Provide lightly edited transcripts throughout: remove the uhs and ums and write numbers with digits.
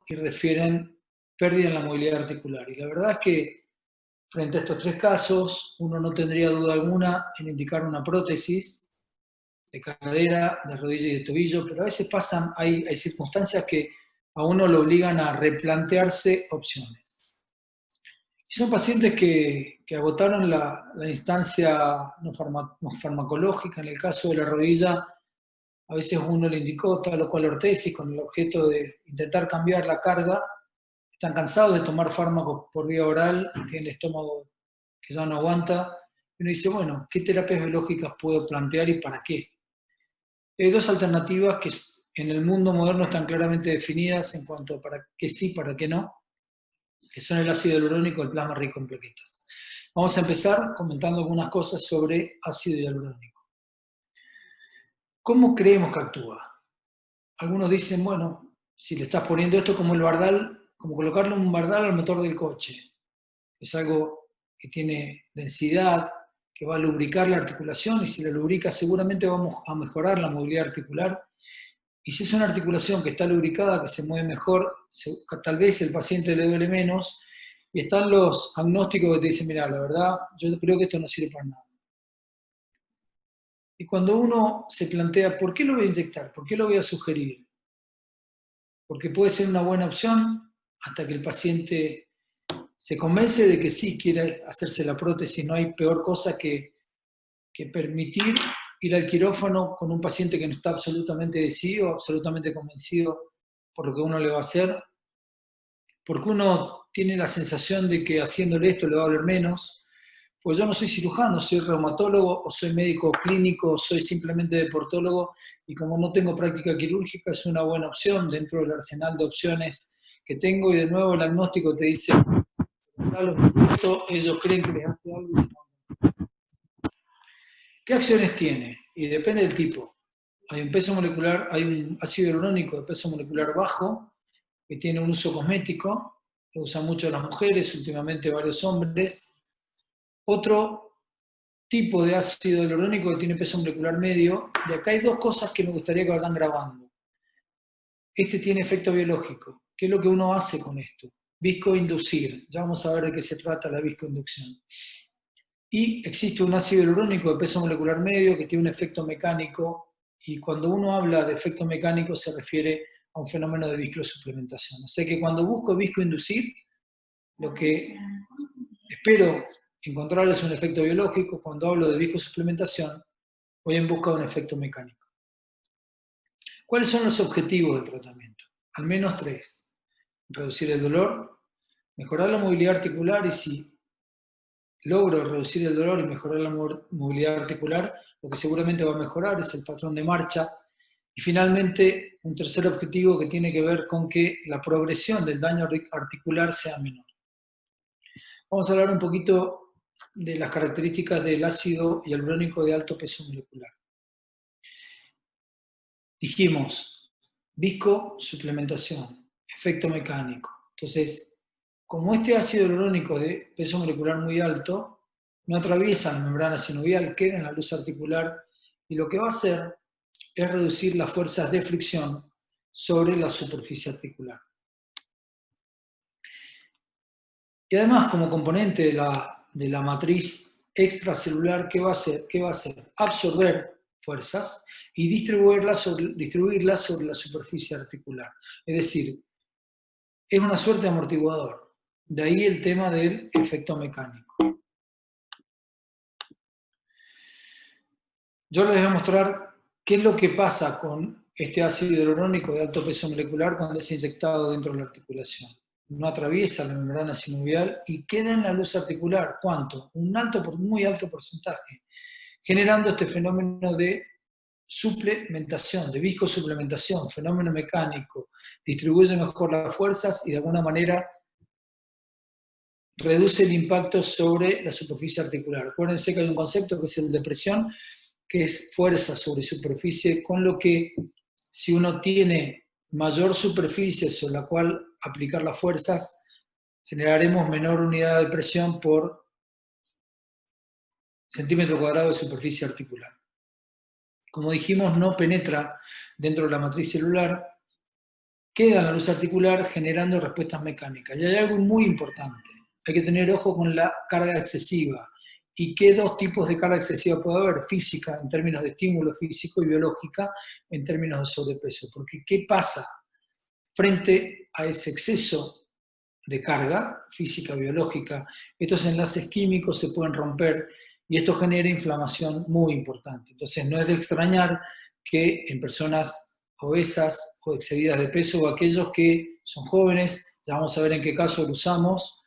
y refieren pérdida en la movilidad articular. Y la verdad es que frente a estos tres casos, uno no tendría duda alguna en indicar una prótesis de cadera, de rodilla y de tobillo, pero a veces hay circunstancias que a uno lo obligan a replantearse opciones. Y son pacientes que agotaron la instancia no farmacológica. En el caso de la rodilla, a veces uno le indicó tal o cual ortesis con el objeto de intentar cambiar la carga. Están cansados de tomar fármacos por vía oral, tienen el estómago que ya no aguanta. Y uno dice, bueno, ¿qué terapias biológicas puedo plantear y para qué? Hay dos alternativas que en el mundo moderno están claramente definidas en cuanto a para qué sí, para qué no, que son el ácido hialurónico y el plasma rico en plaquetas. Vamos a empezar comentando algunas cosas sobre ácido hialurónico. ¿Cómo creemos que actúa? Algunos dicen, bueno, si le estás poniendo esto como el bardal, como colocarle un bardal al motor del coche. Es algo que tiene densidad, que va a lubricar la articulación, y si la lubrica seguramente vamos a mejorar la movilidad articular. Y si es una articulación que está lubricada, que se mueve mejor, tal vez el paciente le duele menos, y están los agnósticos que te dicen, mira, la verdad, yo creo que esto no sirve para nada. Y cuando uno se plantea, ¿por qué lo voy a inyectar? ¿Por qué lo voy a sugerir? Porque puede ser una buena opción hasta que el paciente se convence de que sí quiere hacerse la prótesis. No hay peor cosa que permitir ir al quirófano con un paciente que no está absolutamente decidido, absolutamente convencido por lo que uno le va a hacer, porque uno tiene la sensación de que haciéndole esto le va a doler menos. Pues yo no soy cirujano, soy reumatólogo, o soy médico clínico, o soy simplemente deportólogo, y como no tengo práctica quirúrgica, es una buena opción dentro del arsenal de opciones que tengo. Y de nuevo el agnóstico te dice, ellos creen que les hace algo. ¿Qué acciones tiene? Y depende del tipo. Hay un ácido hialurónico de peso molecular bajo, que tiene un uso cosmético, lo usan mucho las mujeres, últimamente varios hombres. Otro tipo de ácido hialurónico que tiene peso molecular medio. De acá hay dos cosas que me gustaría que vayan grabando. Este tiene efecto biológico. ¿Qué es lo que uno hace con esto? Viscoinducir. Ya vamos a ver de qué se trata la viscoinducción. Y existe un ácido hialurónico de peso molecular medio que tiene un efecto mecánico, y cuando uno habla de efecto mecánico se refiere a un fenómeno de viscosuplementación. O sea que cuando busco viscoinducir, lo que espero encontrar es un efecto biológico. Cuando hablo de viscosuplementación, voy en busca de un efecto mecánico. ¿Cuáles son los objetivos del tratamiento? Al menos tres. Reducir el dolor, mejorar la movilidad articular, y si logro reducir el dolor y mejorar la movilidad articular, lo que seguramente va a mejorar es el patrón de marcha. Y finalmente, un tercer objetivo que tiene que ver con que la progresión del daño articular sea menor. Vamos a hablar un poquito de las características del ácido hialurónico de alto peso molecular. Dijimos, viscosuplementación, efecto mecánico. Entonces, como este ácido hialurónico de peso molecular muy alto no atraviesa la membrana sinovial, queda en la luz articular, y lo que va a hacer es reducir las fuerzas de fricción sobre la superficie articular. Y además, como componente de la matriz extracelular, ¿qué va a hacer? Absorber fuerzas y distribuirlas sobre la superficie articular. Es decir, es una suerte de amortiguador. De ahí el tema del efecto mecánico. Yo les voy a mostrar qué es lo que pasa con este ácido hialurónico de alto peso molecular cuando es inyectado dentro de la articulación. No atraviesa la membrana sinovial y queda en la luz articular. ¿Cuánto? Muy alto porcentaje, generando este fenómeno de suplementación, de viscosuplementación, fenómeno mecánico. Distribuye mejor las fuerzas y de alguna manera reduce el impacto sobre la superficie articular. Acuérdense que hay un concepto que es el de presión, que es fuerza sobre superficie, con lo que si uno tiene mayor superficie sobre la cual aplicar las fuerzas, generaremos menor unidad de presión por centímetro cuadrado de superficie articular. Como dijimos, no penetra dentro de la matriz celular, queda en la luz articular generando respuestas mecánicas. Y hay algo muy importante, hay que tener ojo con la carga excesiva. ¿Y qué dos tipos de carga excesiva puede haber? Física, en términos de estímulo físico, y biológica, en términos de sobrepeso. Porque ¿qué pasa frente a ese exceso de carga física, biológica? Estos enlaces químicos se pueden romper y esto genera inflamación muy importante. Entonces no es de extrañar que en personas obesas o excedidas de peso o aquellos que son jóvenes, ya vamos a ver en qué caso lo usamos,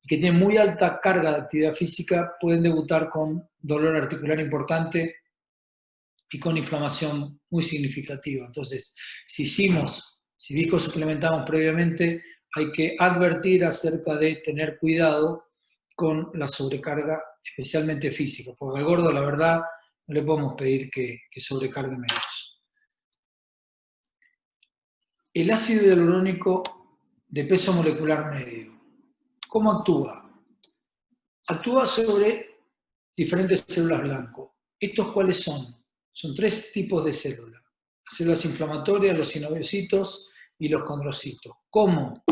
y que tienen muy alta carga de actividad física, pueden debutar con dolor articular importante y con inflamación muy significativa. Entonces, si Visco suplementamos previamente, hay que advertir acerca de tener cuidado con la sobrecarga, especialmente física, porque al gordo, la verdad, no le podemos pedir que sobrecargue menos. El ácido hialurónico de peso molecular medio, ¿cómo actúa? Actúa sobre diferentes células blanco. ¿Estos cuáles son? Son tres tipos de células. Las células inflamatorias, los sinoviocitos y los condrocitos. ¿Cómo?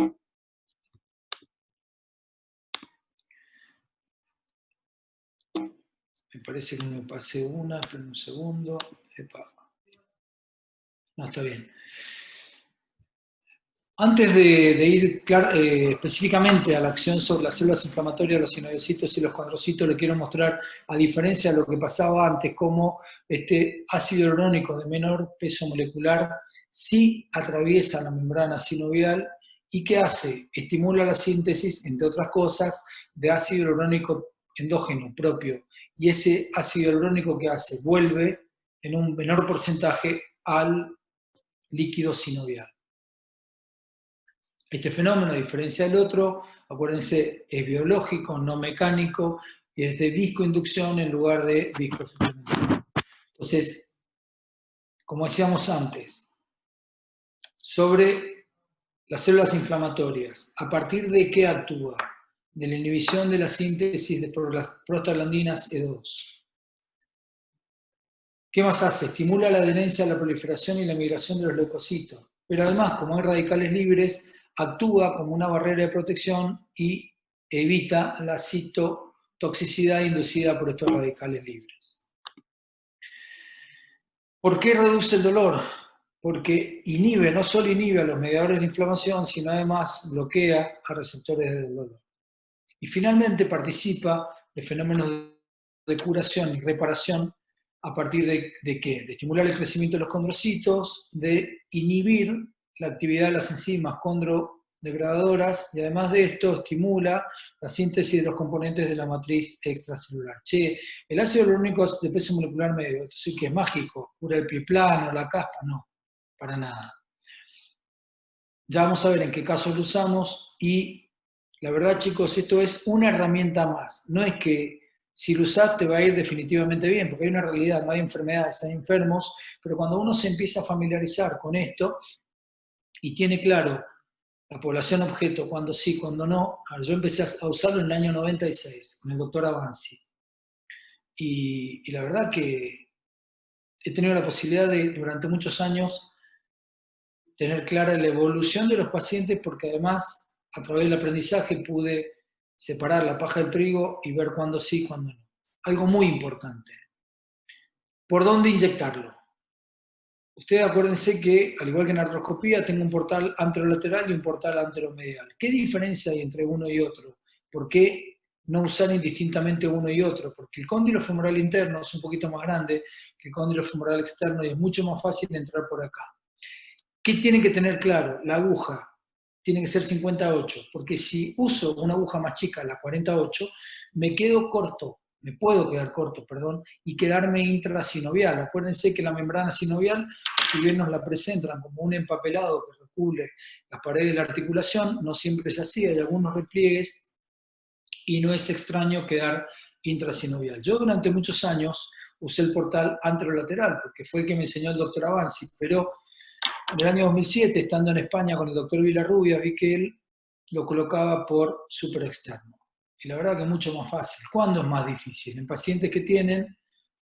Me parece que me pasé una, esperen un segundo. Epa. No, está bien. Antes de ir específicamente a la acción sobre las células inflamatorias, los sinoviocitos y los condrocitos, le quiero mostrar, a diferencia de lo que pasaba antes, cómo este ácido hialurónico de menor peso molecular sí atraviesa la membrana sinovial y ¿qué hace? Estimula la síntesis, entre otras cosas, de ácido hialurónico endógeno propio. Y ese ácido hialurónico que hace vuelve en un menor porcentaje al líquido sinovial. Este fenómeno, a diferencia del otro, acuérdense, es biológico, no mecánico, y es de viscoinducción en lugar de viscosuplementación. Entonces, como decíamos antes, sobre las células inflamatorias, ¿a partir de qué actúa? De la inhibición de la síntesis de las prostaglandinas E2. ¿Qué más hace? Estimula la adherencia, la proliferación y la migración de los leucocitos. Pero además, como hay radicales libres, actúa como una barrera de protección y evita la citotoxicidad inducida por estos radicales libres. ¿Por qué reduce el dolor? Porque inhibe, no solo inhibe a los mediadores de inflamación, sino además bloquea a receptores del dolor. Y finalmente participa de fenómenos de curación y reparación a partir de ¿qué? De estimular el crecimiento de los condrocitos, de inhibir la actividad de las enzimas condrodegradadoras y además de esto estimula la síntesis de los componentes de la matriz extracelular. Che, el ácido hialurónico de peso molecular medio, esto sí que es mágico, cura el pie plano, la caspa, no, para nada. Ya vamos a ver en qué casos lo usamos y la verdad, chicos, esto es una herramienta más. No es que si lo usás te va a ir definitivamente bien, porque hay una realidad, no hay enfermedades, hay enfermos, pero cuando uno se empieza a familiarizar con esto y tiene claro la población objeto, cuando sí, cuando no, yo empecé a usarlo en el año 96 con el doctor Avanzi. Y la verdad que he tenido la posibilidad de, durante muchos años, tener clara la evolución de los pacientes, porque además, a través del aprendizaje, pude separar la paja del trigo y ver cuándo sí, cuándo no. Algo muy importante. ¿Por dónde inyectarlo? Ustedes acuérdense que, al igual que en artroscopía, tengo un portal anterolateral y un portal anteromedial. ¿Qué diferencia hay entre uno y otro? ¿Por qué no usar indistintamente uno y otro? Porque el cóndilo femoral interno es un poquito más grande que el cóndilo femoral externo y es mucho más fácil de entrar por acá. ¿Qué tienen que tener claro? La aguja tiene que ser 58, porque si uso una aguja más chica, la 48, me puedo quedar corto, y quedarme intrasinovial. Acuérdense que la membrana sinovial, si bien nos la presentan como un empapelado que recubre las paredes de la articulación, no siempre es así, hay algunos repliegues y no es extraño quedar intrasinovial. Yo durante muchos años usé el portal anterolateral, porque fue el que me enseñó el doctor Avanzi, pero en el año 2007, estando en España con el doctor Villarrubia, vi que él lo colocaba por superexterno. Y la verdad que es mucho más fácil. ¿Cuándo es más difícil? En pacientes que tienen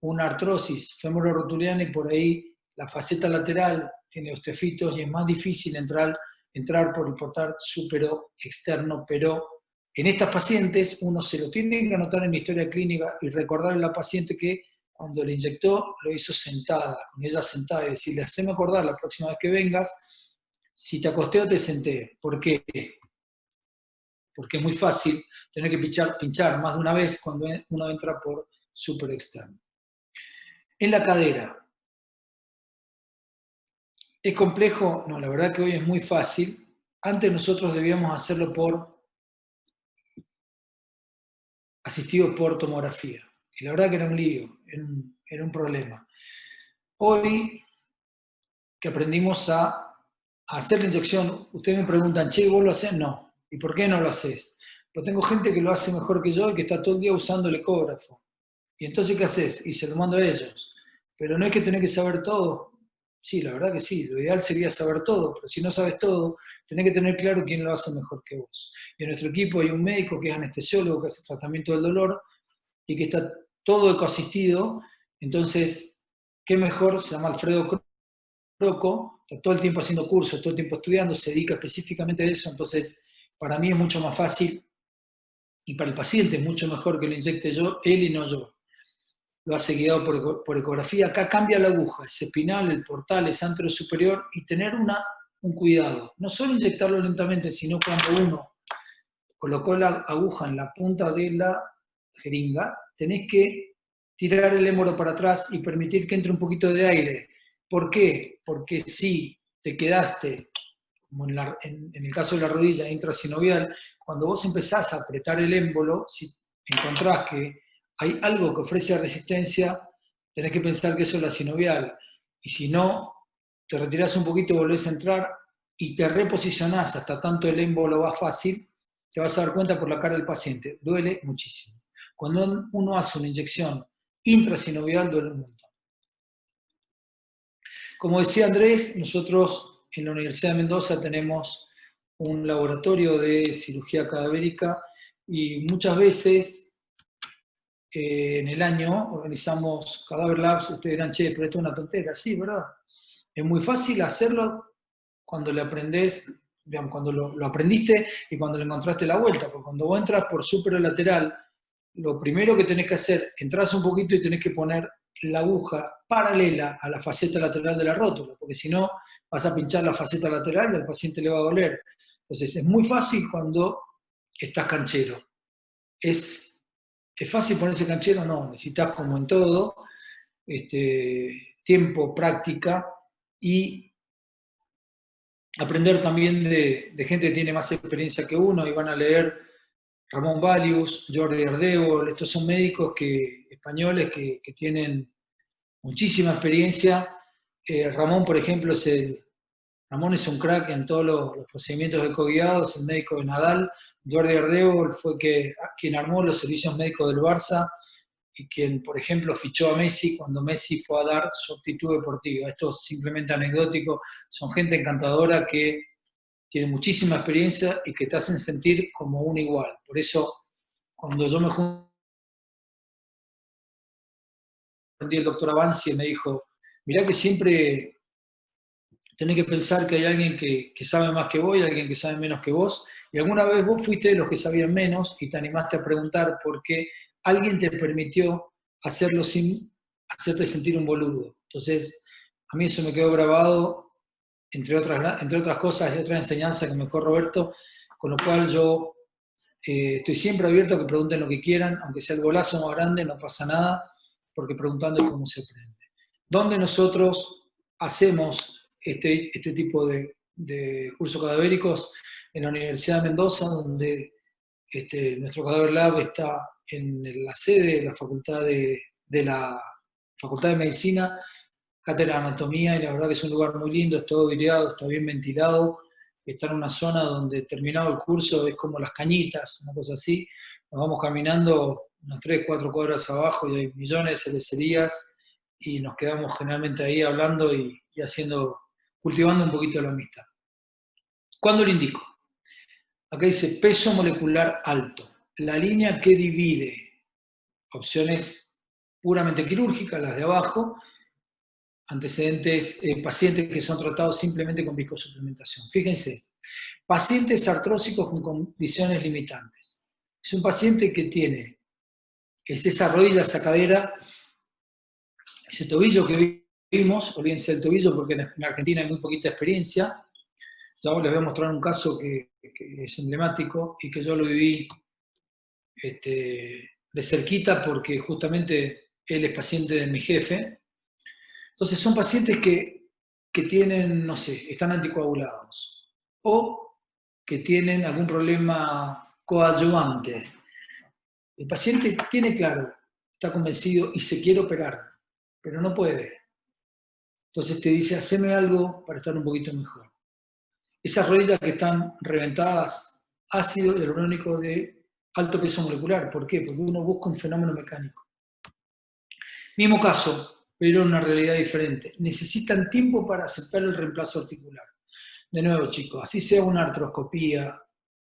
una artrosis femororotuliana y por ahí la faceta lateral tiene osteofitos y es más difícil entrar por el portal súpero externo, pero en estas pacientes uno se lo tiene que anotar en la historia clínica y recordarle a la paciente que cuando le inyectó lo hizo sentada, con ella sentada, y decirle, haceme acordar la próxima vez que vengas, si te acosté o te senté. ¿Por qué? Porque es muy fácil tener que pinchar más de una vez cuando uno entra por súper externo. En la cadera. ¿Es complejo? No, la verdad que hoy es muy fácil. Antes nosotros debíamos hacerlo asistido por tomografía. Y la verdad que era un lío, era un problema. Hoy que aprendimos a hacer la inyección, ustedes me preguntan, che, ¿vos lo haces? No. ¿Y por qué no lo haces? Pues tengo gente que lo hace mejor que yo y que está todo el día usando el ecógrafo. ¿Y entonces qué haces? Y se lo mando a ellos. Pero no es que tenés que saber todo. Sí, la verdad que sí, lo ideal sería saber todo, pero si no sabes todo, tenés que tener claro quién lo hace mejor que vos. Y en nuestro equipo hay un médico que es anestesiólogo, que hace tratamiento del dolor y que está todo ecoasistido. Entonces, ¿qué mejor? Se llama Alfredo Croco, está todo el tiempo haciendo cursos, todo el tiempo estudiando, se dedica específicamente a eso. Entonces, para mí es mucho más fácil y para el paciente es mucho mejor que lo inyecte yo, él y no yo. Lo hace guiado por ecografía. Acá cambia la aguja, es espinal, el portal es antero superior, y tener un cuidado. No solo inyectarlo lentamente, sino cuando uno colocó la aguja en la punta de la jeringa, tenés que tirar el émbolo para atrás y permitir que entre un poquito de aire. ¿Por qué? Porque si te quedaste, como en el caso de la rodilla intrasinovial, cuando vos empezás a apretar el émbolo, si encontrás que hay algo que ofrece resistencia, tenés que pensar que eso es la sinovial. Y si no, te retirás un poquito, volvés a entrar y te reposicionás hasta tanto el émbolo va fácil, te vas a dar cuenta por la cara del paciente. Duele muchísimo. Cuando uno hace una inyección intrasinovial, duele un montón. Como decía Andrés, nosotros en la Universidad de Mendoza tenemos un laboratorio de cirugía cadavérica y muchas veces en el año organizamos Cadaver Labs. Ustedes dirán, che, pero esto es una tontera. Sí, ¿verdad? Es muy fácil hacerlo cuando le aprendés, digamos, cuando lo aprendiste y cuando le encontraste la vuelta, porque cuando vos entras por superolateral, lo primero que tenés que hacer, entras un poquito y tenés que poner la aguja paralela a la faceta lateral de la rótula, porque si no vas a pinchar la faceta lateral y al paciente le va a doler. Entonces es muy fácil cuando estás canchero. ¿Es fácil ponerse canchero? No, necesitas como en todo, tiempo, práctica y aprender también de gente que tiene más experiencia que uno y van a leer Ramón Valius, Jordi Ardebo. Estos son médicos españoles que tienen muchísima experiencia. Ramón, por ejemplo, Ramón es un crack en todos los procedimientos ecoguiados, el médico de Nadal. Jordi Ardebo fue quien armó los servicios médicos del Barça y quien, por ejemplo, fichó a Messi cuando Messi fue a dar su actitud deportiva. Esto es simplemente anecdótico, son gente encantadora que tiene muchísima experiencia y que te hacen sentir como un igual. Por eso, cuando yo me junté, el doctor Avanzi me dijo, mirá que siempre tenés que pensar que hay alguien que sabe más que vos y alguien que sabe menos que vos, y alguna vez vos fuiste de los que sabían menos y te animaste a preguntar porque alguien te permitió hacerlo sin hacerte sentir un boludo. Entonces, a mí eso me quedó grabado, entre otras cosas y otra enseñanza que me dejó Roberto, con lo cual yo estoy siempre abierto a que pregunten lo que quieran, aunque sea el golazo más grande, no pasa nada, porque preguntando es cómo se aprende. ¿Dónde nosotros hacemos este tipo de cursos cadavéricos? En la Universidad de Mendoza, donde nuestro Cadaver Lab está en la sede de la Facultad de Medicina, cátedra de anatomía, y la verdad que es un lugar muy lindo, es todo videado, está bien ventilado, está en una zona donde terminado el curso es como Las Cañitas, una cosa así. Nos vamos caminando unas 3, 4 cuadras abajo y hay millones de cervecerías y nos quedamos generalmente ahí hablando y cultivando un poquito la amistad. ¿Cuándo lo indico? Acá dice peso molecular alto. La línea que divide opciones puramente quirúrgicas, las de abajo, antecedentes, pacientes que son tratados simplemente con viscosuplementación. Fíjense, pacientes artrósicos con condiciones limitantes. Es un paciente que tiene, es esa rodilla, esa cadera, ese tobillo que vimos, olvídense del tobillo porque en Argentina hay muy poquita experiencia. Ya les voy a mostrar un caso que es emblemático y que yo lo viví de cerquita porque justamente él es paciente de mi jefe. Entonces son pacientes que tienen, no sé, están anticoagulados o que tienen algún problema coadyuvante. El paciente tiene claro, está convencido y se quiere operar, pero no puede. Entonces te dice, haceme algo para estar un poquito mejor. Esas rodillas que están reventadas, ácido hialurónico de alto peso molecular. ¿Por qué? Porque uno busca un fenómeno mecánico. Mismo caso, pero en una realidad diferente. Necesitan tiempo para aceptar el reemplazo articular. De nuevo, chicos, así sea una artroscopía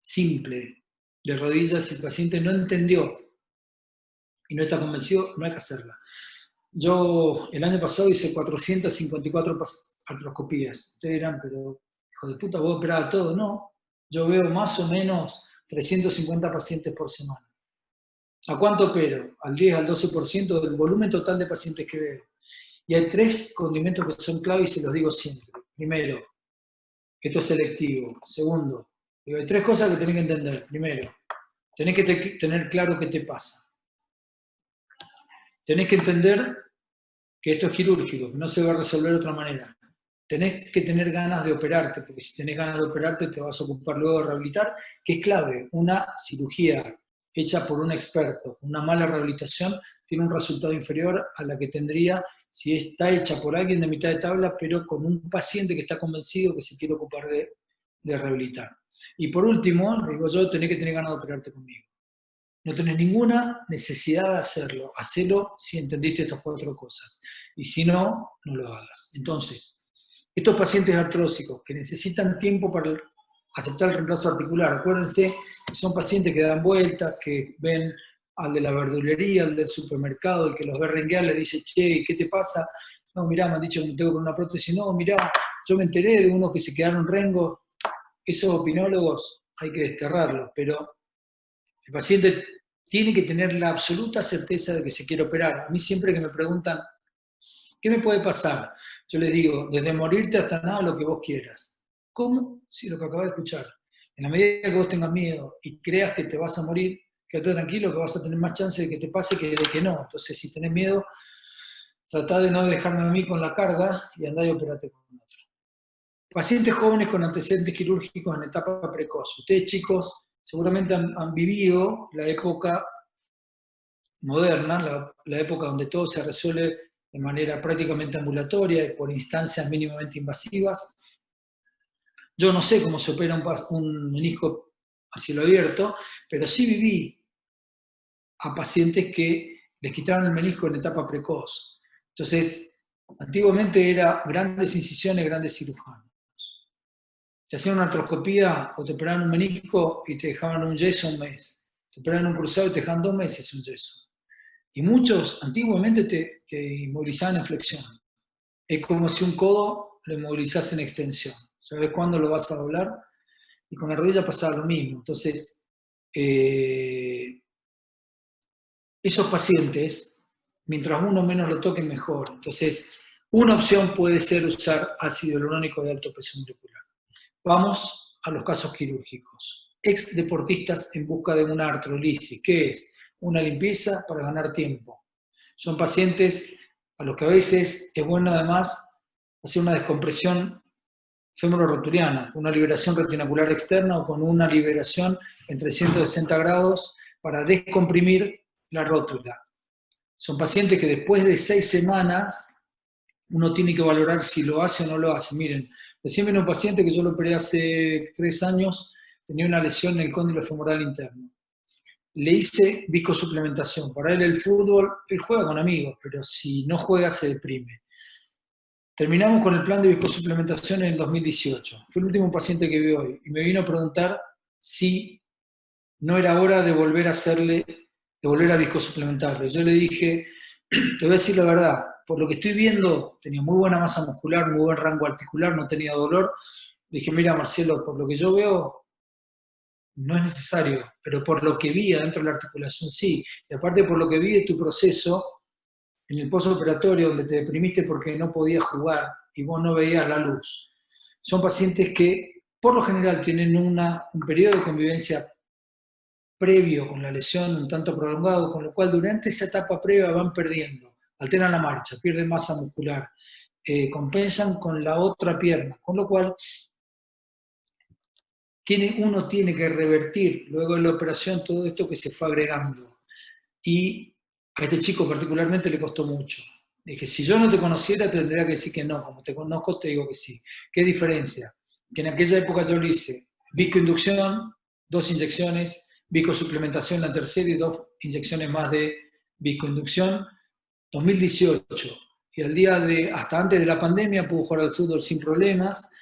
simple de rodillas, si el paciente no entendió y no está convencido, no hay que hacerla. Yo el año pasado hice 454 artroscopías. Ustedes dirán, pero hijo de puta, vos operás todo. No, yo veo más o menos 350 pacientes por semana. ¿A cuánto opero? Al 10, al 12% del volumen total de pacientes que veo. Y hay 3 condimentos que son clave y se los digo siempre. Primero, esto es selectivo. Segundo, hay 3 cosas que tenés que entender. Primero, tenés que tener claro qué te pasa. Tenés que entender que esto es quirúrgico, que no se va a resolver de otra manera. Tenés que tener ganas de operarte, porque si tenés ganas de operarte te vas a ocupar luego de rehabilitar, que es clave. Una cirugía hecha por un experto, una mala rehabilitación, tiene un resultado inferior a la que tendría si está hecha por alguien de mitad de tabla, pero con un paciente que está convencido que se quiere ocupar de rehabilitar. Y por último, digo yo, tenés que tener ganas de operarte conmigo. No tenés ninguna necesidad de hacerlo. Hacelo si entendiste estas 4 cosas. Y si no, no lo hagas. Entonces, estos pacientes artrósicos que necesitan tiempo para aceptar el reemplazo articular, acuérdense que son pacientes que dan vueltas, que ven al de la verdulería, al del supermercado, el que los ve renguear, le dice, che, ¿qué te pasa? No, mirá, me han dicho que me tengo con una prótesis. No, mirá, yo me enteré de unos que se quedaron rengos. Esos opinólogos hay que desterrarlos, pero el paciente tiene que tener la absoluta certeza de que se quiere operar. A mí siempre que me preguntan, ¿qué me puede pasar? Yo les digo, desde morirte hasta nada, lo que vos quieras. ¿Cómo? Sí, lo que acabas de escuchar. En la medida que vos tengas miedo y creas que te vas a morir, quédate tranquilo que vas a tener más chance de que te pase que de que no. Entonces, si tenés miedo, tratá de no dejarme a mí con la carga y andá y operate con otro. Pacientes jóvenes con antecedentes quirúrgicos en etapa precoz. Ustedes, chicos, seguramente han vivido la época moderna, la época donde todo se resuelve de manera prácticamente ambulatoria y por instancias mínimamente invasivas. Yo no sé cómo se opera un menisco a cielo abierto, pero sí viví a pacientes que les quitaron el menisco en etapa precoz. Entonces, antiguamente era grandes incisiones, grandes cirujanos. Te hacían una artroscopía o te operaban un menisco y te dejaban un yeso un mes. Te operaban un cruzado y te dejaban 2 meses un yeso. Y muchos antiguamente te inmovilizaban en flexión. Es como si un codo lo inmovilizase en extensión. ¿Sabes cuándo lo vas a doblar? Y con la rodilla pasaba lo mismo. Entonces, esos pacientes, mientras uno menos lo toque, mejor. Entonces, una opción puede ser usar ácido hialurónico de alto peso molecular. Vamos a los casos quirúrgicos. Ex deportistas en busca de una artrolisis. ¿Qué es? Una limpieza para ganar tiempo. Son pacientes a los que a veces es bueno además hacer una descompresión femororoturiana, una liberación retinacular externa o con una liberación en 360 grados para descomprimir la rótula. Son pacientes que después de 6 semanas uno tiene que valorar si lo hace o no lo hace. Miren, recién vino un paciente que yo lo operé hace 3 años, tenía una lesión en el cóndilo femoral interno. Le hice viscosuplementación. Para él el fútbol, él juega con amigos, pero si no juega se deprime. Terminamos con el plan de viscosuplementación en el 2018. Fue el último paciente que vi hoy y me vino a preguntar si no era hora de volver a viscosuplementarle. Yo le dije, te voy a decir la verdad, por lo que estoy viendo, tenía muy buena masa muscular, muy buen rango articular, no tenía dolor. Le dije, mira Marcelo, por lo que yo veo, no es necesario, pero por lo que vi adentro de la articulación sí. Y aparte por lo que vi de tu proceso, en el postoperatorio donde te deprimiste porque no podías jugar y vos no veías la luz. Son pacientes que por lo general tienen un periodo de convivencia previo con la lesión un tanto prolongado, con lo cual durante esa etapa previa van perdiendo, alteran la marcha, pierden masa muscular, compensan con la otra pierna, con lo cual uno tiene que revertir luego de la operación todo esto que se fue agregando. Y a este chico particularmente le costó mucho. Dije, si yo no te conociera, te tendría que decir que no. Como te conozco, te digo que sí. ¿Qué diferencia? Que en aquella época yo lo hice viscoinducción, 2 inyecciones, viscosuplementación la tercera y 2 inyecciones más de viscoinducción, 2018. Y al día de, hasta antes de la pandemia, pudo jugar al fútbol sin problemas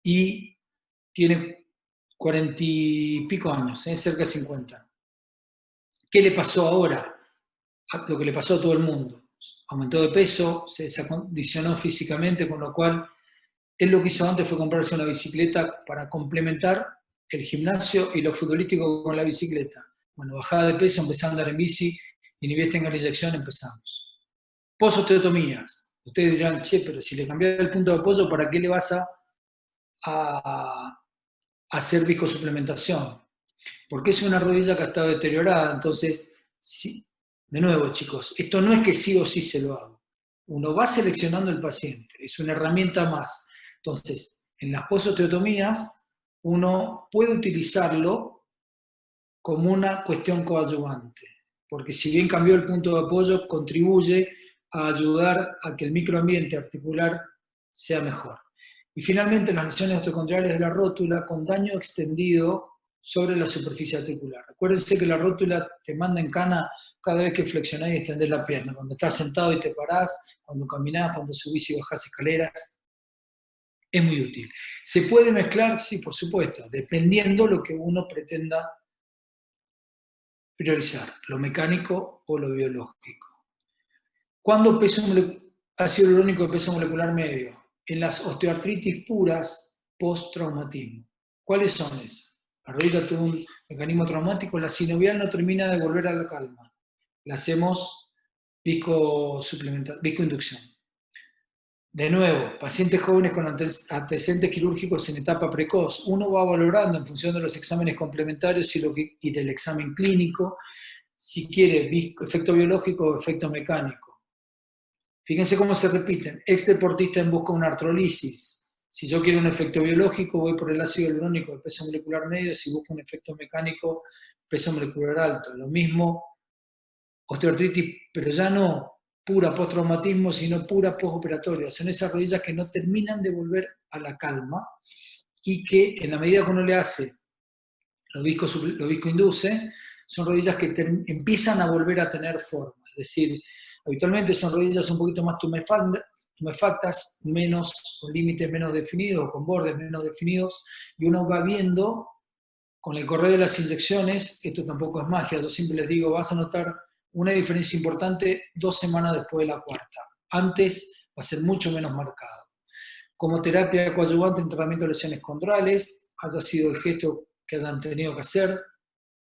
y tiene 40 y pico años, cerca de 50. ¿Qué le pasó ahora? Lo que le pasó a todo el mundo. Aumentó de peso, se desacondicionó físicamente, con lo cual él lo que hizo antes fue comprarse una bicicleta para complementar el gimnasio y lo futbolístico con la bicicleta. Bueno, bajada de peso, empezó a andar en bici, y ni bien tenga la inyección, empezamos. Pososteotomías. Ustedes dirán, che, pero si le cambias el punto de apoyo, ¿para qué le vas a hacer viscosuplementación? Porque es una rodilla que ha estado deteriorada, entonces, sí, de nuevo chicos, esto no es que sí o sí se lo hago. Uno va seleccionando el paciente, es una herramienta más. Entonces, en las pososteotomías, uno puede utilizarlo como una cuestión coadyuvante, porque si bien cambió el punto de apoyo, contribuye a ayudar a que el microambiente articular sea mejor. Y finalmente, las lesiones osteocondriales de la rótula con daño extendido sobre la superficie articular. Acuérdense que la rótula te manda en cana cada vez que flexionás y extendés la pierna, cuando estás sentado y te parás, cuando caminás, cuando subís y bajás escaleras. Es muy útil. ¿Se puede mezclar? Sí, por supuesto, dependiendo lo que uno pretenda priorizar, lo mecánico o lo biológico. ¿Cuándo ácido hialurónico de peso molecular medio? En las osteoartritis puras post-traumatismo. ¿Cuáles son esas? La rodilla tuvo un mecanismo traumático, la sinovial no termina de volver a la calma. La hacemos viscoinducción. De nuevo, pacientes jóvenes con antecedentes quirúrgicos en etapa precoz. Uno va valorando en función de los exámenes complementarios y del examen clínico, si quiere efecto biológico o efecto mecánico. Fíjense cómo se repiten. Ex deportista en busca de una artrolisis. Si yo quiero un efecto biológico, voy por el ácido hialurónico de peso molecular medio. Si busco un efecto mecánico, peso molecular alto. Lo mismo, osteoartritis, pero ya no pura postraumatismo, sino pura postoperatoria. Son esas rodillas que no terminan de volver a la calma y que en la medida que uno le hace lo viscoinduce, son rodillas que empiezan a volver a tener forma. Es decir, habitualmente son rodillas un poquito más tumefactas, con límites menos definidos, con bordes menos definidos, y uno va viendo con el correr de las inyecciones, esto tampoco es magia, yo siempre les digo, vas a notar una diferencia importante 2 semanas después de la cuarta. Antes va a ser mucho menos marcado. Como terapia coadyuvante en tratamiento de lesiones condrales, haya sido el gesto que hayan tenido que hacer,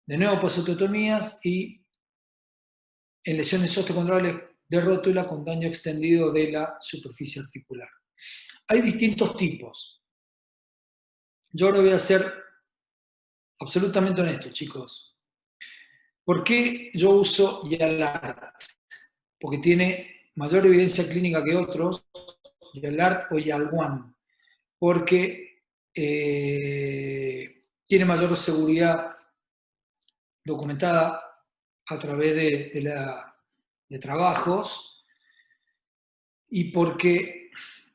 de nuevo pososteotomías y en lesiones osteocondrales de rótula con daño extendido de la superficie articular. Hay distintos tipos. Yo ahora voy a ser absolutamente honesto, chicos. ¿Por qué yo uso YALART? Porque tiene mayor evidencia clínica que otros, YALART o YAL1, porque tiene mayor seguridad documentada a través de trabajos y porque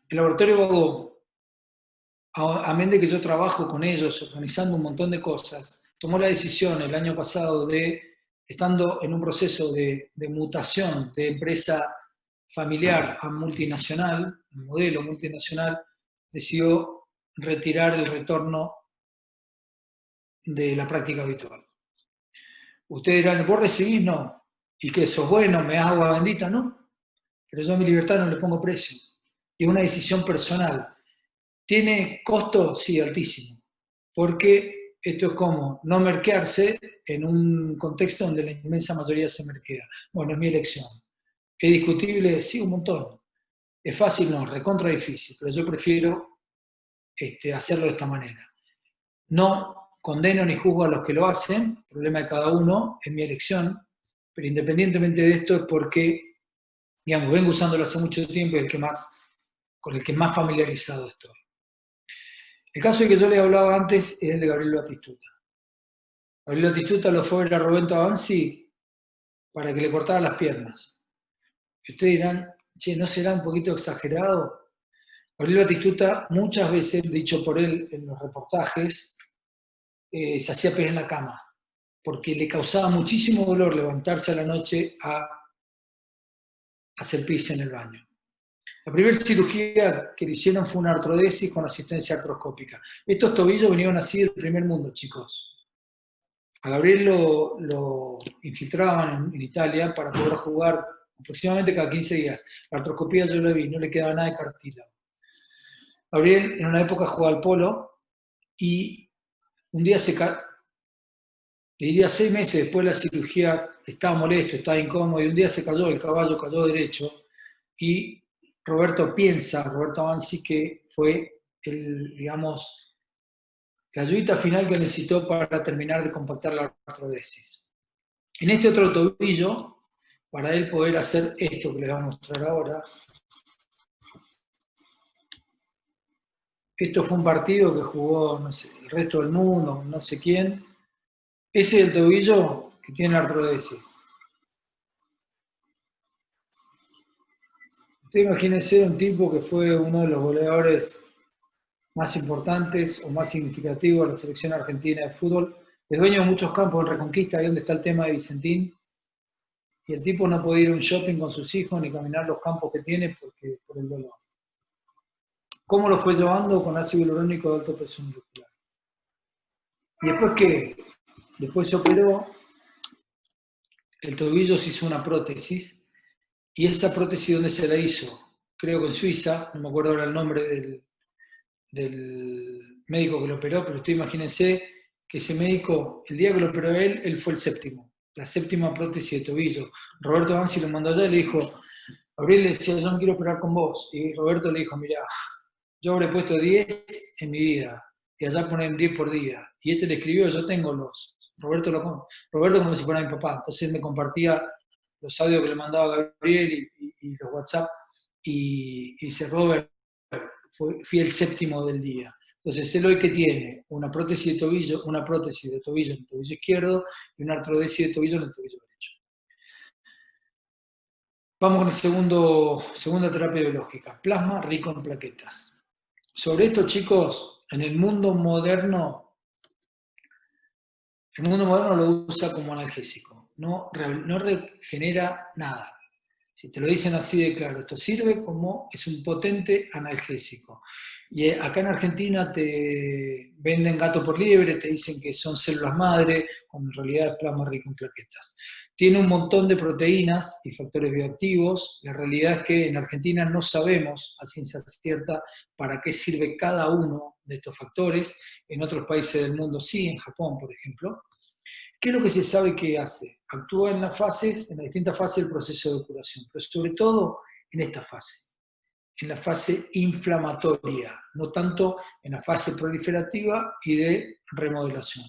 el laboratorio Bagó, amén de que yo trabajo con ellos organizando un montón de cosas, tomó la decisión el año pasado estando en un proceso de mutación de empresa familiar a multinacional, un modelo multinacional, decidió retirar el retorno de la práctica habitual. Ustedes dirán, ¿vos recibís? No. ¿Y qué? ¿Sos bueno? ¿Me das agua bendita? No. pero yo a mi libertad no le pongo precio. Y es una decisión personal. ¿Tiene costo? Sí, altísimo. Porque esto es como no merquearse en un contexto donde la inmensa mayoría se merquea. Bueno, es mi elección. ¿Es discutible? Sí, un montón. ¿Es fácil? No, recontra difícil, pero yo prefiero hacerlo de esta manera. No condeno ni juzgo a los que lo hacen, problema de cada uno, es mi elección, pero independientemente de esto es porque, digamos, vengo usándolo hace mucho tiempo y con el que más familiarizado estoy. El caso de que yo les hablaba antes es el de Gabriel Batistuta. Gabriel Batistuta lo fue a ver a Roberto Avanzi para que le cortara las piernas. Y ustedes dirán, che, ¿no será un poquito exagerado? Gabriel Batistuta, muchas veces, dicho por él en los reportajes, se hacía pez en la cama, porque le causaba muchísimo dolor levantarse a la noche a hacer pis en el baño. La primera cirugía que le hicieron fue una artrodesis con asistencia artroscópica. Estos tobillos vinieron así del primer mundo, chicos. A Gabriel lo infiltraban en Italia para poder jugar aproximadamente cada 15 días. La artroscopía yo la vi, no le quedaba nada de cartílago. Gabriel en una época jugaba al polo y un día le diría 6 meses después de la cirugía, estaba molesto, estaba incómodo, y un día se cayó, el caballo cayó derecho, y Roberto Avanzi, que fue digamos, la ayudita final que necesitó para terminar de compactar la artrodesis. En este otro tobillo, para él poder hacer esto que les voy a mostrar ahora, esto fue un partido que jugó, no sé, el resto del mundo, no sé quién, ese es el tobillo que tiene la artrodesis. Usted imagínese un tipo que fue uno de los goleadores más importantes o más significativos de la selección argentina de fútbol, es dueño de muchos campos en Reconquista, ahí donde está el tema de Vicentín, y el tipo no puede ir a un shopping con sus hijos ni caminar los campos que tiene por el dolor. ¿Cómo lo fue llevando? Con ácido hialurónico de alto peso molecular. ¿Y después qué? Después se operó, el tobillo se hizo una prótesis, y esa prótesis, ¿dónde se la hizo? Creo que en Suiza, no me acuerdo ahora el nombre del médico que lo operó, pero ustedes imagínense que ese médico, el día que lo operó él fue el séptimo, la séptima prótesis de tobillo. Roberto Avanzi lo mandó allá y le dijo, Gabriel le decía, yo no quiero operar con vos. Y Roberto le dijo, mirá, yo habré puesto 10 en mi vida, y allá ponen 10 por día. Y este le escribió, yo tengo Roberto como si fuera mi papá, entonces me compartía los audios que le mandaba Gabriel y los WhatsApp, y dice, Robert, fui el séptimo del día. Entonces, él hoy que tiene una prótesis de tobillo en el tobillo izquierdo y una artrodesis de tobillo en el tobillo derecho. Vamos con la segunda terapia biológica, plasma rico en plaquetas. Sobre esto, chicos, el mundo moderno lo usa como analgésico, no regenera nada. Si te lo dicen así de claro, esto sirve es un potente analgésico. Y acá en Argentina te venden gato por liebre, te dicen que son células madre, cuando en realidad es plasma rico en plaquetas. Tiene un montón de proteínas y factores bioactivos. La realidad es que en Argentina no sabemos a ciencia cierta para qué sirve cada uno de estos factores. En otros países del mundo sí, en Japón, por ejemplo. ¿Qué es lo que se sabe que hace? Actúa en las distintas fases del proceso de curación, pero sobre todo en esta fase, en la fase inflamatoria, no tanto en la fase proliferativa y de remodelación.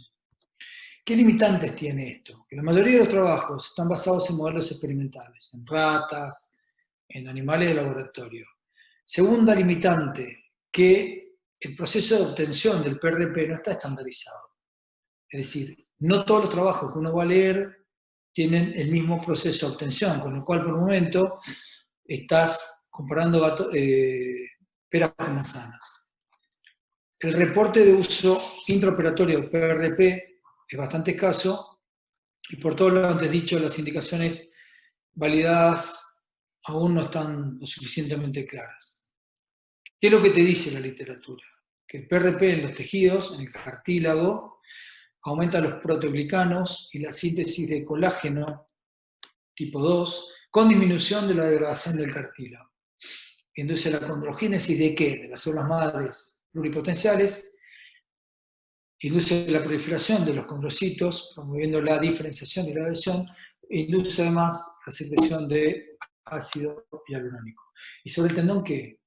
¿Qué limitantes tiene esto? Que la mayoría de los trabajos están basados en modelos experimentales, en ratas, en animales de laboratorio. Segunda limitante, que el proceso de obtención del PRP no está estandarizado. Es decir, no todos los trabajos que uno va a leer tienen el mismo proceso de obtención, con lo cual por un momento estás comparando peras con manzanas. El reporte de uso intraoperatorio de PRP es bastante escaso y por todo lo antes dicho, las indicaciones validadas aún no están lo suficientemente claras. ¿Qué es lo que te dice la literatura? Que el PRP en los tejidos, en el cartílago, aumenta los proteoglicanos y la síntesis de colágeno tipo 2, con disminución de la degradación del cartílago. Induce la condrogénesis ¿de qué? De las células madres pluripotenciales, induce la proliferación de los condrocitos, promoviendo la diferenciación y la adhesión, e induce además la secreción de ácido hialurónico. Y sobre el tendón, ¿qué?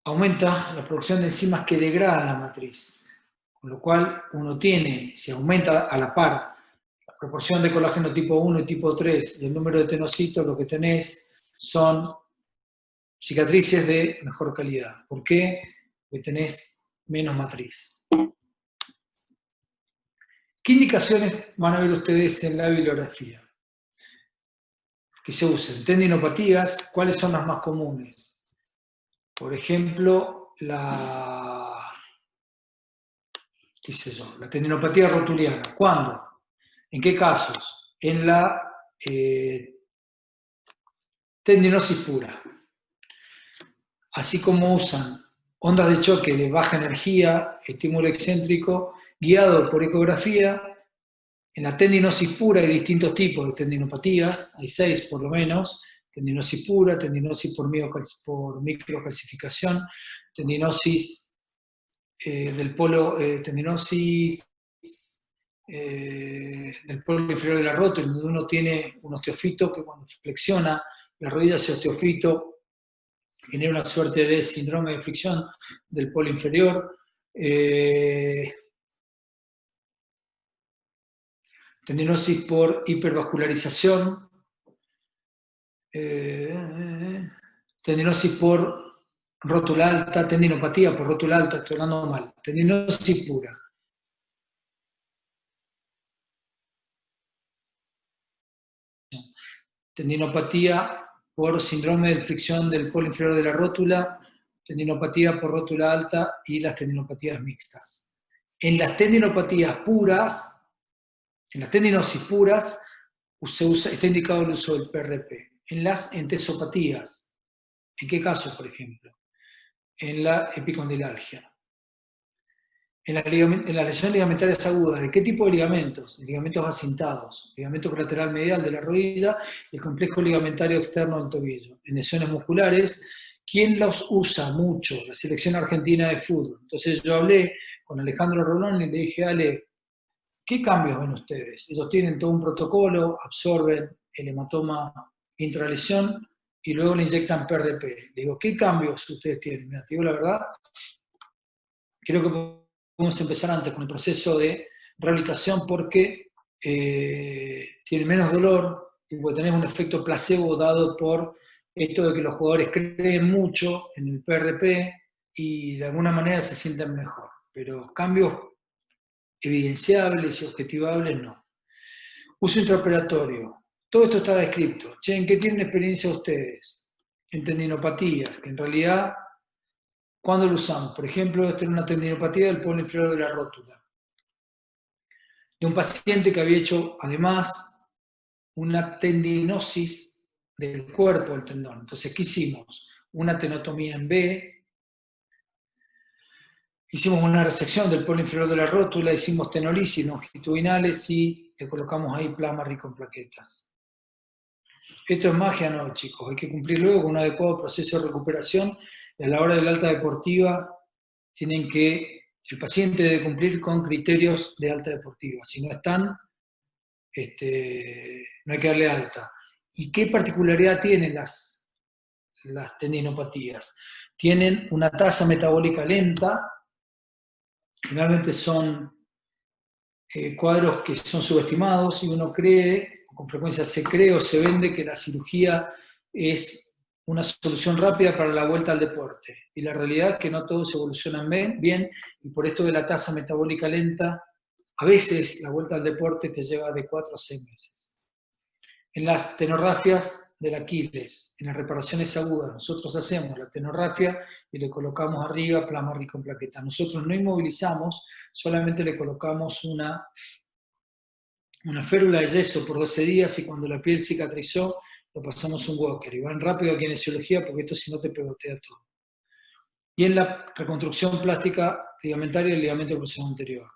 Aumenta la producción de enzimas que degradan la matriz, con lo cual uno tiene, si aumenta a la par la proporción de colágeno tipo 1 y tipo 3 y el número de tenocitos, lo que tenés son cicatrices de mejor calidad. ¿Por qué? Porque tenés menos matriz. ¿Qué indicaciones van a ver ustedes en la bibliografía? Que se usen tendinopatías, ¿cuáles son las más comunes? Por ejemplo, qué sé yo, la tendinopatía rotuliana. ¿Cuándo? ¿En qué casos? En la tendinosis pura. Así como usan ondas de choque de baja energía, estímulo excéntrico, guiado por ecografía. En la tendinosis pura hay distintos tipos de tendinopatías, hay 6 por lo menos: tendinosis pura, tendinosis por microcalcificación, tendinosis del polo inferior de la rótula, donde uno tiene un osteofito que cuando flexiona la rodilla, ese osteofito genera una suerte de síndrome de fricción del polo inferior. Tendinosis por hipervascularización, tendinosis por rótula alta, tendinopatía por rótula alta, estoy hablando mal, tendinosis pura. Tendinopatía por síndrome de fricción del polo inferior de la rótula, tendinopatía por rótula alta y las tendinopatías mixtas. En las tendinopatías puras, en las tendinosis puras, está indicado el uso del PRP. En las entesopatías, ¿en qué casos, por ejemplo? En la epicondilalgia. En las lesiones ligamentarias agudas, ¿de qué tipo de ligamentos? Ligamentos acintados, ligamento colateral medial de la rodilla y el complejo ligamentario externo del tobillo. En lesiones musculares, ¿quién los usa mucho? La selección argentina de fútbol. Entonces yo hablé con Alejandro Rolón y le dije: Ale, ¿qué cambios ven ustedes? Ellos tienen todo un protocolo, absorben el hematoma intralesión y luego le inyectan PRP. Le digo: ¿qué cambios ustedes tienen? Mira, te digo la verdad, creo que podemos empezar antes con el proceso de rehabilitación porque tiene menos dolor y puede tener un efecto placebo dado por esto de que los jugadores creen mucho en el PRP y de alguna manera se sienten mejor. Pero cambios evidenciables y objetivables no. Uso intraoperatorio. Todo esto está descrito. Che, ¿en qué tienen experiencia ustedes? En tendinopatías, que en realidad, ¿cuándo lo usamos? Por ejemplo, esta es una tendinopatía del polo inferior de la rótula. De un paciente que había hecho, además, una tendinosis del cuerpo del tendón. Entonces, ¿qué hicimos? Una tenotomía en B, hicimos una resección del polo inferior de la rótula, hicimos tenolisis longitudinales y le colocamos ahí plasma rico en plaquetas. Esto es magia, no, chicos. Hay que cumplir luego con un adecuado proceso de recuperación y a la hora del alta deportiva el paciente debe cumplir con criterios de alta deportiva. Si no están, no hay que darle alta. ¿Y qué particularidad tienen las tendinopatías? Tienen una tasa metabólica lenta, generalmente son cuadros que son subestimados y uno cree, con frecuencia se cree o se vende que la cirugía es una solución rápida para la vuelta al deporte. Y la realidad es que no todos evolucionan bien y por esto de la tasa metabólica lenta, a veces la vuelta al deporte te lleva de 4 a 6 meses. En las tenorrafias del Aquiles, en las reparaciones agudas, nosotros hacemos la tenorrafia y le colocamos arriba plasma rico en plaquetas. Nosotros no inmovilizamos, solamente le colocamos una férula de yeso por 12 días y cuando la piel cicatrizó, lo pasamos un walker. Y van rápido a kinesiología porque esto si no te pegotea todo. Y en la reconstrucción plástica ligamentaria del ligamento cruzado anterior.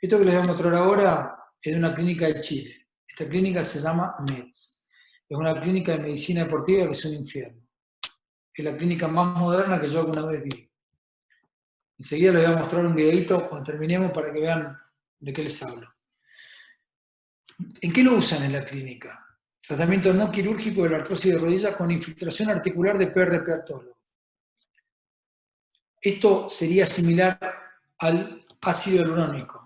Esto que les voy a mostrar ahora es de una clínica de Chile. Esta clínica se llama MEDS. Es una clínica de medicina deportiva que es un infierno. Es la clínica más moderna que yo alguna vez vi. Enseguida les voy a mostrar un videito cuando terminemos para que vean de qué les hablo. ¿En qué lo usan en la clínica? Tratamiento no quirúrgico de la artrosis de rodilla con infiltración articular de PRP autólogo. Esto sería similar al ácido hialurónico.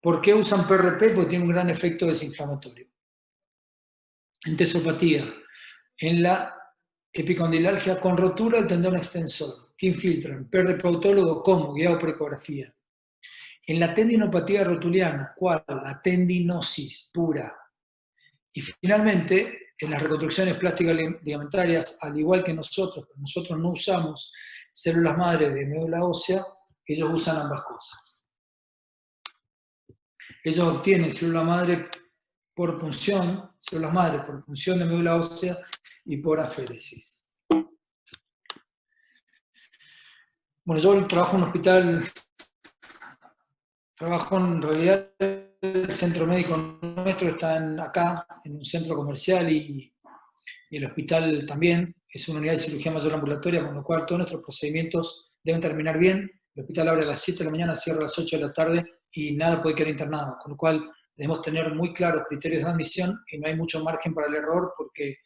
¿Por qué usan PRP? Porque tiene un gran efecto desinflamatorio. Entesopatía. En la epicondilalgia con rotura del tendón extensor. ¿Qué infiltran? PRP autólogo, ¿cómo? Guiado por ecografía. En la tendinopatía rotuliana, ¿cuál? La tendinosis pura. Y finalmente, en las reconstrucciones plásticas ligamentarias, al igual que nosotros, pero nosotros no usamos células madre de médula ósea, ellos usan ambas cosas. Ellos obtienen célula madre por punción, células madre por punción de médula ósea y por aféresis. Bueno, yo trabajo en un hospital, trabajo en realidad, el centro médico nuestro está acá, en un centro comercial y el hospital también, es una unidad de cirugía mayor ambulatoria, con lo cual todos nuestros procedimientos deben terminar bien. El hospital abre a las 7 de la mañana, cierra a las 8 de la tarde y nada puede quedar internado, con lo cual debemos tener muy claros criterios de admisión y no hay mucho margen para el error porque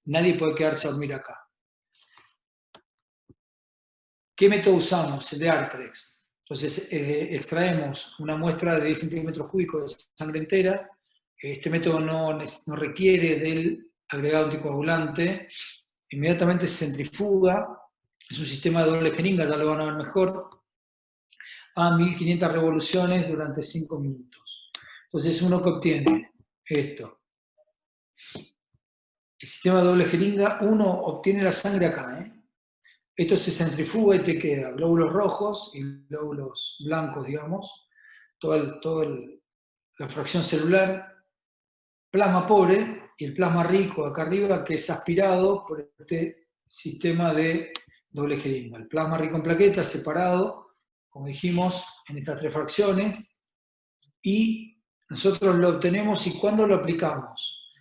nadie puede quedarse a dormir acá. ¿Qué método usamos? El de Artrex. Entonces, extraemos una muestra de 10 centímetros cúbicos de sangre entera. Este método no requiere del agregado anticoagulante. Inmediatamente se centrifuga. Es un sistema de doble jeringa, ya lo van a ver mejor, a 1500 revoluciones durante 5 minutos. Entonces, uno que obtiene esto. El sistema de doble jeringa, uno obtiene la sangre acá, Esto se centrifuga y te queda glóbulos rojos y glóbulos blancos, digamos, toda la fracción celular, plasma pobre y el plasma rico acá arriba que es aspirado por este sistema de doble jeringa. El plasma rico en plaquetas separado, como dijimos, en estas 3 fracciones y nosotros lo obtenemos y ¿cuándo lo aplicamos?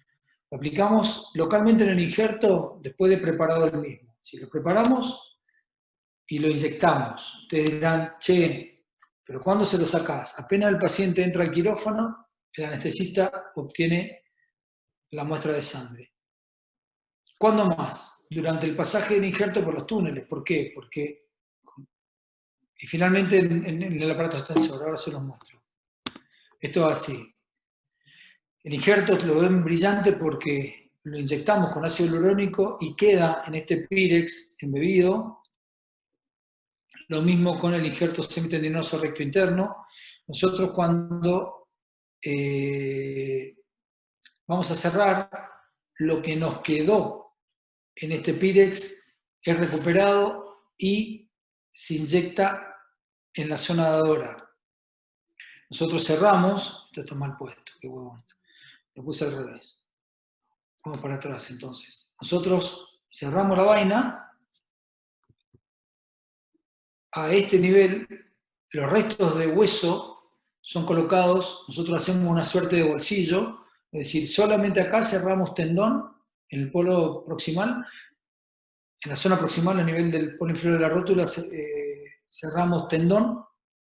Lo aplicamos localmente en el injerto después de preparado el mismo. Si lo preparamos y lo inyectamos, ustedes dirán, che, pero ¿cuándo se lo sacás? Apenas el paciente entra al quirófano, el anestesista obtiene la muestra de sangre. ¿Cuándo más? Durante el pasaje del injerto por los túneles. ¿Por qué? Porque, y finalmente en el aparato extensor, ahora se los muestro. Esto es así. El injerto lo ven brillante porque lo inyectamos con ácido hialurónico y queda en este Pyrex embebido. Lo mismo con el injerto semitendinoso recto interno. Nosotros cuando vamos a cerrar, lo que nos quedó en este Pyrex es recuperado y se inyecta en la zona dadora. Nosotros cerramos, esto está mal puesto, qué huevón, lo puse al revés. Vamos para atrás entonces. Nosotros cerramos la vaina. A este nivel, los restos de hueso son colocados, nosotros hacemos una suerte de bolsillo, es decir, solamente acá cerramos tendón, en el polo proximal, en la zona proximal, a nivel del polo inferior de la rótula, cerramos tendón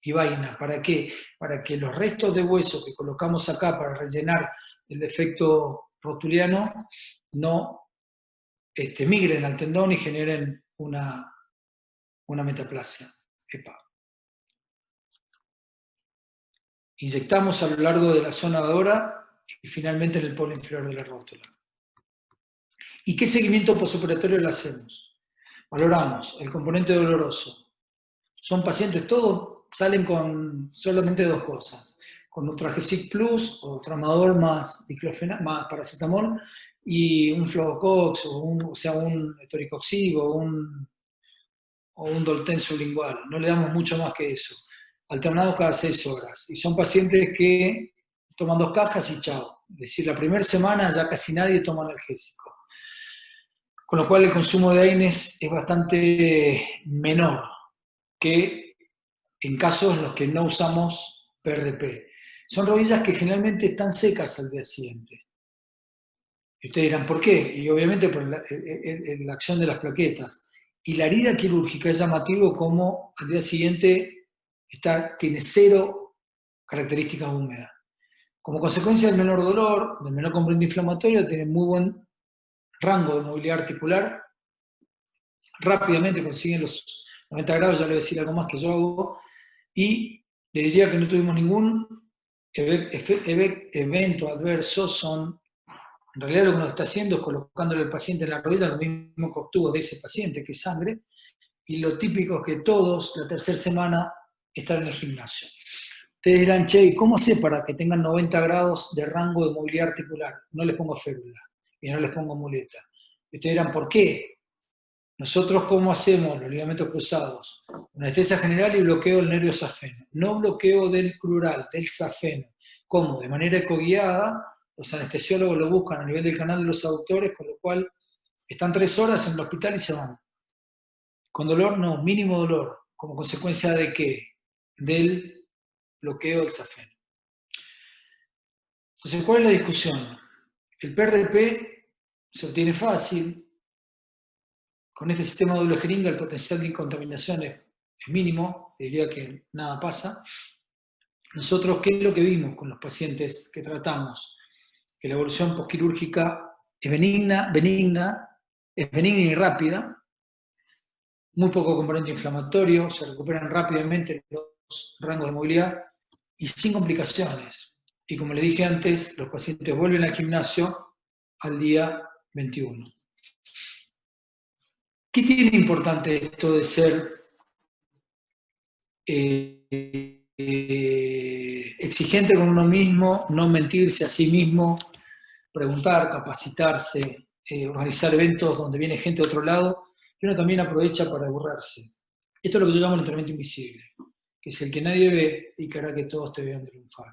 y vaina. ¿Para qué? Para que los restos de hueso que colocamos acá para rellenar el defecto rotuliano no migren al tendón y generen una metaplasia. Epa. Inyectamos a lo largo de la zona dadora y finalmente en el polo inferior de la rótula. ¿Y qué seguimiento posoperatorio le hacemos? Valoramos el componente doloroso. Son pacientes, todos salen con solamente 2 cosas. Con Nutragesic Plus o tramador más paracetamol y un Flovocox o un Etoricoxib o un Dolten sublingual. No le damos mucho más que eso. Alternados cada 6 horas. Y son pacientes que toman 2 cajas y chao. Es decir, la primera semana ya casi nadie toma analgésico. Con lo cual el consumo de AINES es bastante menor que en casos en los que no usamos PRP. son rodillas que generalmente están secas al día siguiente. Y ustedes dirán, ¿por qué? Y obviamente por la acción de las plaquetas. Y la herida quirúrgica es llamativo como al día siguiente tiene 0 características húmedas. Como consecuencia del menor dolor, del menor componente inflamatorio, tiene muy buen rango de movilidad articular. Rápidamente consiguen los 90 grados, ya le voy a decir algo más que yo hago. Y le diría que no tuvimos ningún evento adverso. En realidad lo que nos está haciendo es colocándole al paciente en la rodilla lo mismo que obtuvo de ese paciente, que es sangre, y lo típico es que todos, la tercera semana, están en el gimnasio. Ustedes dirán, che, ¿cómo sé para que tengan 90 grados de rango de movilidad articular? No les pongo férula y no les pongo muleta. Y ustedes dirán, ¿por qué? Nosotros, ¿cómo hacemos los ligamentos cruzados? Anestesia general y bloqueo del nervio safeno. No bloqueo del crural, del safeno. ¿Cómo? De manera ecoguiada. Los anestesiólogos lo buscan a nivel del canal de los aductores, con lo cual están 3 horas en el hospital y se van. Con dolor, no, mínimo dolor. ¿Como consecuencia de qué? Del bloqueo del safeno. Entonces, ¿cuál es la discusión? El PRP se obtiene fácil. Con este sistema de doble jeringa el potencial de incontaminación es mínimo, diría que nada pasa. Nosotros, ¿qué es lo que vimos con los pacientes que tratamos? Que la evolución posquirúrgica es benigna y rápida, muy poco componente inflamatorio, se recuperan rápidamente los rangos de movilidad y sin complicaciones. Y como le dije antes, los pacientes vuelven al gimnasio al día 21. ¿Qué tiene importante esto de ser exigente con uno mismo, no mentirse a sí mismo, preguntar, capacitarse, organizar eventos donde viene gente de otro lado, y uno también aprovecha para aburrirse? Esto es lo que yo llamo el entrenamiento invisible, que es el que nadie ve y que hará que todos te vean triunfar.